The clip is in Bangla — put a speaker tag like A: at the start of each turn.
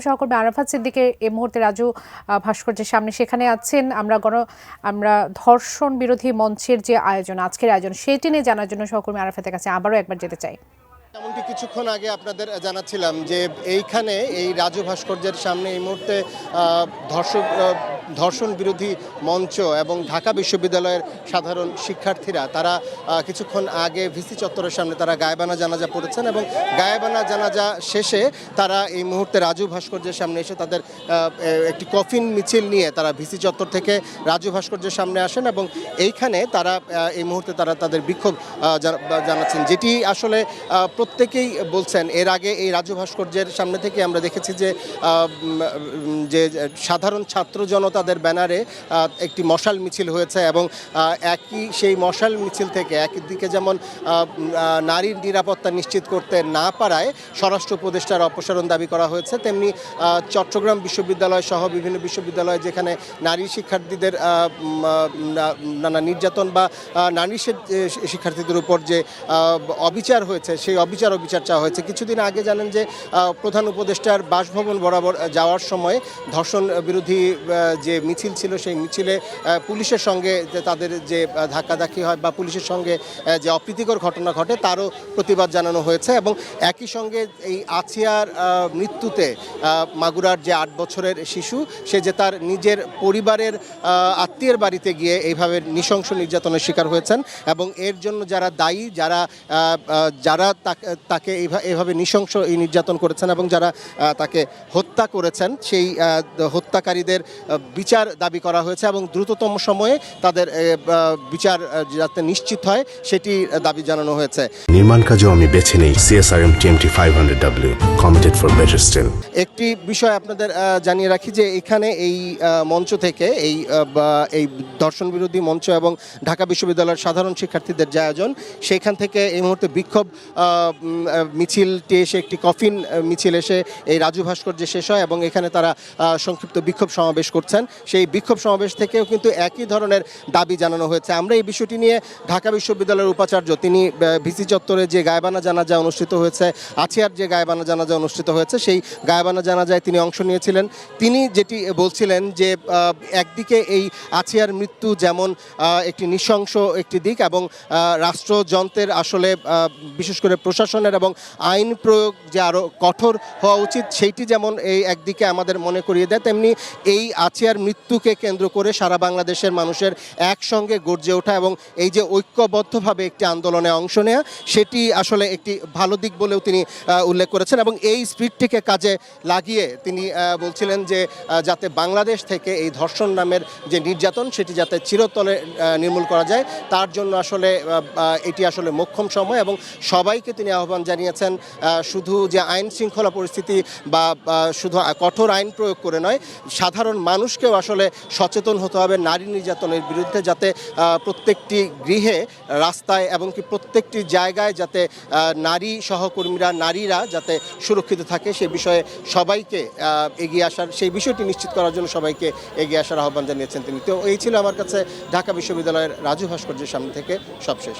A: সহকর্মী আরাফাত সিদ্দিকী এই মুহূর্তে রাজু ভাস্কর্যের সামনে সেখানে আছেন। আমরা ধর্ষণ বিরোধী মঞ্চের যে আয়োজন, আজকের আয়োজন, সেটি নিয়ে জানার জন্য সহকর্মী আরাফাতের কাছে আবারও একবার যেতে চাই।
B: এমনকি কিছুক্ষণ আগে আপনাদের জানাচ্ছিলাম যে এইখানে এই রাজু ভাস্কর্যের সামনে এই মুহূর্তে ধর্ষণ বিরোধী মঞ্চ এবং ঢাকা বিশ্ববিদ্যালয়ের সাধারণ শিক্ষার্থীরা তারা কিছুক্ষণ আগে ভিসি চত্বরের সামনে তারা গায়েবানা জানাজা পড়েছেন এবং গায়েবানা জানাজা শেষে তারা এই মুহূর্তে রাজু ভাস্কর্যের সামনে এসে তাদের একটি কফিন মিছিল নিয়ে তারা ভিসি চত্বর থেকে রাজু ভাস্কর্যের সামনে আসেন এবং এইখানে তারা এই মুহূর্তে তারা তাদের বিক্ষোভ জানাচ্ছেন, যেটি আসলে প্রত্যেকেই বলছেন। এর আগে এই রাজু ভাস্কর্যের সামনে থেকে আমরা দেখেছি যে সাধারণ ছাত্র জনতাদের ব্যানারে একটি মশাল মিছিল হয়েছে এবং একই সেই মশাল মিছিল থেকে একদিকে যেমন নারীর নিরাপত্তা নিশ্চিত করতে না পারায় স্বরাষ্ট্র উপদেষ্টার অপসারণ দাবি করা হয়েছে, তেমনি চট্টগ্রাম বিশ্ববিদ্যালয় সহ বিভিন্ন বিশ্ববিদ্যালয় যেখানে নারী শিক্ষার্থীদের নানা নির্যাতন বা নারী শিক্ষার্থীদের উপর যে অবিচার হয়েছে সেই অবিচার চাওয়া হয়েছে। কিছুদিন আগে জানেন যে প্রধান উপদেষ্টার বাসভবন বরাবর যাওয়ার সময় ধর্ষণ বিরোধী যে মিছিল ছিল সেই মিছিলে পুলিশের সঙ্গে তাদের যে ধাক্কাধাক্কি হয় বা পুলিশের সঙ্গে যে অপ্রীতিকর ঘটনা ঘটে তারও প্রতিবাদ জানানো হয়েছে এবং একই সঙ্গে এই আছিয়ার মৃত্যুতে মাগুরার যে 8 বছরের শিশু সে যে তার নিজের পরিবারের আত্মীয়ের বাড়িতে গিয়ে এইভাবে নৃশংস নির্যাতনের শিকার হয়েছেন এবং এর জন্য যারা দায়ী, যারা তাকে এইভাবে নৃশংস এই নির্যাতন করেছেন এবং যারা তাকে হত্যা করেছেন সেই হত্যাকারীদের বিচার দাবি করা হয়েছে এবং দ্রুততম সময়ে তাদের বিচার যাতে নিশ্চিত হয় সেটি দাবি জানানো হয়েছে।
C: নির্মাণ কাজও আমি বেছে নেই CSRM TMT 500W, committed for better still।
B: একটি বিষয় আপনাদের জানিয়ে রাখি যে এখানে এই মঞ্চ থেকে এই ধর্ষণ বিরোধী মঞ্চ এবং ঢাকা বিশ্ববিদ্যালয়ের সাধারণ শিক্ষার্থীদের যে আয়োজন সেইখান থেকে এই মুহূর্তে বিক্ষোভ মিছিলটি এসে একটি কফিন মিছিল এসে এই রাজু ভাস্কর্যে শেষ হয় এবং এখানে তারা সংক্ষিপ্ত বিক্ষোভ সমাবেশ করছেন। সেই বিক্ষোভ সমাবেশ থেকেও কিন্তু একই ধরনের দাবি জানানো হয়েছে। আমরা এই বিষয়টি নিয়ে ঢাকা বিশ্ববিদ্যালয়ের উপাচার্য তিনি ভিসি চত্বরে যে গায়েবানা জানাজা অনুষ্ঠিত হয়েছে, আছিয়ার যে গায়েবানা জানাজা অনুষ্ঠিত হয়েছে সেই গায়েবানা জানাজায় তিনি অংশ নিয়েছিলেন। তিনি যেটি বলছিলেন যে একদিকে এই আছিয়ার মৃত্যু যেমন একটি নৃশংস একটি দিক এবং রাষ্ট্রযন্ত্রের আসলে বিশেষ করে প্রশাসনের এবং আইন প্রয়োগ যে আরও কঠোর হওয়া উচিত সেইটি যেমন এই একদিকে আমাদের মনে করিয়ে দেয়, তেমনি এই আছিয়ার মৃত্যুকে কেন্দ্র করে সারা বাংলাদেশের মানুষের একসঙ্গে গর্জে ওঠা এবং এই যে ঐক্যবদ্ধভাবে একটি আন্দোলনে অংশ নেওয়া সেটি আসলে একটি ভালো দিক বলেও তিনি উল্লেখ করেছেন এবং এই স্পিরিটটিকে কাজে লাগিয়ে তিনি বলছিলেন যে যাতে বাংলাদেশ থেকে এই ধর্ষণ নামের যে নির্যাতন সেটি যাতে চিরতরে নির্মূল করা যায় তার জন্য আসলে এটি আসলে মোক্ষম সময় এবং সবাইকে তিনি আহ্বান জানিয়েছেন শুধু যে আইন শৃঙ্খলা পরিস্থিতি বা শুধু কঠোর আইন প্রয়োগ করে নয়, সাধারণ মানুষকেও আসলে সচেতন হতে হবে নারী নির্যাতনের বিরুদ্ধে, যাতে প্রত্যেকটি গৃহে, রাস্তায় এবং কি প্রত্যেকটি জায়গায় যাতে নারী সহকর্মীরা, নারীরা যাতে সুরক্ষিত থাকে সে বিষয়ে সবাইকে এগিয়ে আসার, সেই বিষয়টি নিশ্চিত করার জন্য সবাইকে এগিয়ে আসার আহ্বান জানিয়েছেন তিনি। তো এই ছিল আমার কাছে ঢাকা বিশ্ববিদ্যালয়ের রাজু ভাস্কর্যের সামনে থেকে সবশেষ।